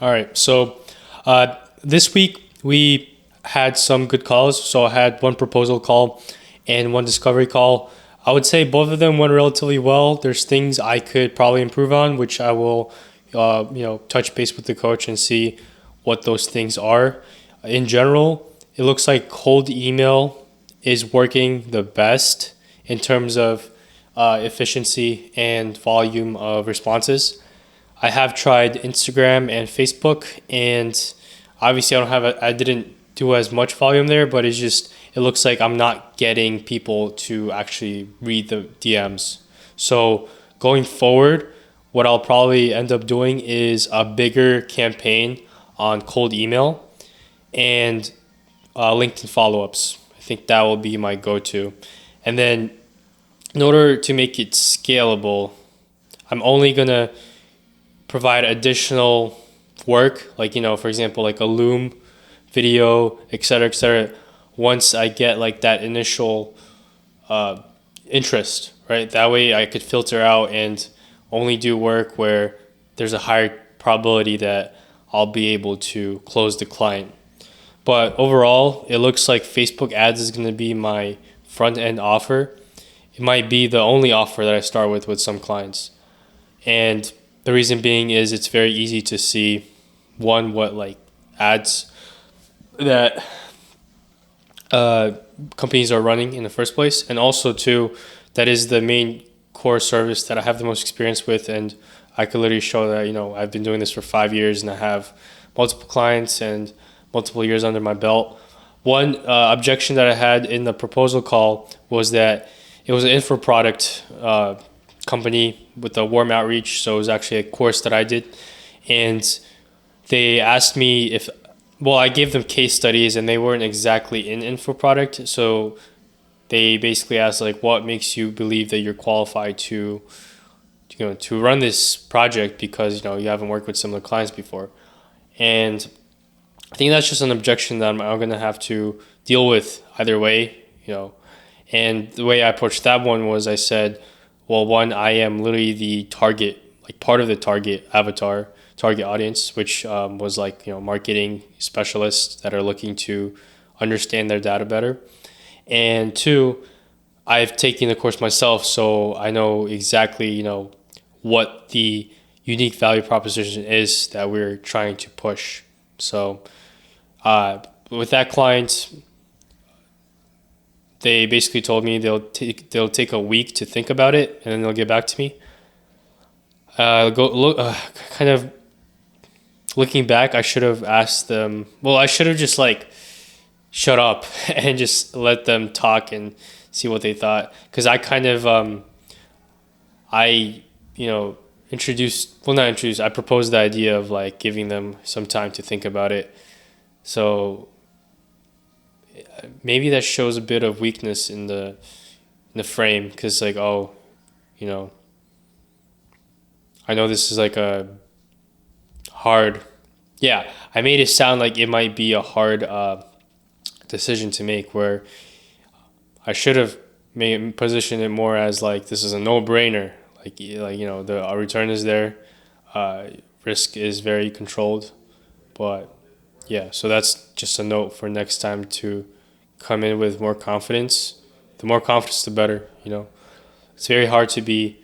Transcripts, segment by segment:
All right. So this week we had some good calls. So I had one proposal call and one discovery call. I would say both of them went relatively well. There's things I could probably improve on, which I will, touch base with the coach and see what those things are. In general, it looks like cold email is working the best in terms of efficiency and volume of responses. I have tried Instagram and Facebook, and obviously I didn't do as much volume there, but it looks like I'm not getting people to actually read the DMs. So going forward, what I'll probably end up doing is a bigger campaign on cold email and LinkedIn follow-ups. I think that will be my go-to. And then in order to make it scalable, I'm only gonna provide additional work, like, for example, like a Loom video, et cetera, once I get like that initial interest, right? That way I could filter out and only do work where there's a higher probability that I'll be able to close the client. But overall, it looks like Facebook ads is going to be my front end offer. It might be the only offer that I start with some clients. And the reason being is it's very easy to see, one, what like ads that companies are running in the first place, and also two, that is the main core service that I have the most experience with, and I could literally show that I've been doing this for 5 years and I have multiple clients and multiple years under my belt. One objection that I had in the proposal call was that it was an info product company with a warm outreach, so it was actually a course that I did, and they asked me I gave them case studies and they weren't exactly in info product, so they basically asked like, what makes you believe that you're qualified to run this project, because you haven't worked with similar clients before. And I think that's just an objection that I'm going to have to deal with either way. And the way I approached that one was, I said, well, one, I am literally the target, like part of the target avatar, target audience, which was like, marketing specialists that are looking to understand their data better. And two, I've taken the course myself, so I know exactly, what the unique value proposition is that we're trying to push. So with that client, they basically told me they'll take a week to think about it and then they'll get back to me. Kind of looking back, I should have asked them. Well, I should have just like shut up and just let them talk and see what they thought. Because I kind of I I proposed the idea of like giving them some time to think about it. So maybe that shows a bit of weakness in the frame, because like, I know this is like a hard, I made it sound like it might be a hard decision to make, where I should have positioned it more as like, this is a no-brainer, the return is there, risk is very controlled. But so that's just a note for next time, to come in with more confidence. The more confidence, the better. It's very hard to be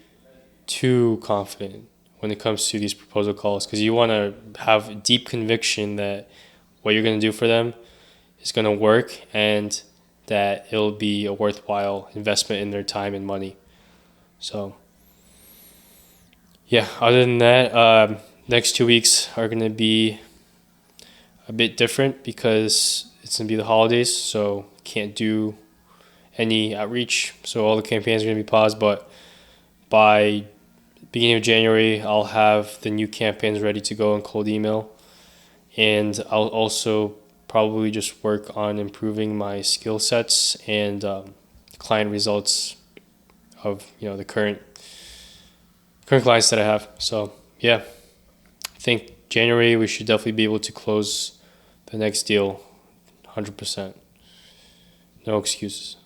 too confident when it comes to these proposal calls, because you want to have deep conviction that what you're going to do for them is going to work, and that it'll be a worthwhile investment in their time and money. So other than that, next 2 weeks are going to be a bit different because it's going to be the holidays, so can't do any outreach. So all the campaigns are going to be paused, but by beginning of January, I'll have the new campaigns ready to go in cold email. And I'll also probably just work on improving my skill sets and client results of the current clients that I have. So I think January we should definitely be able to close the next deal 100%. No excuses.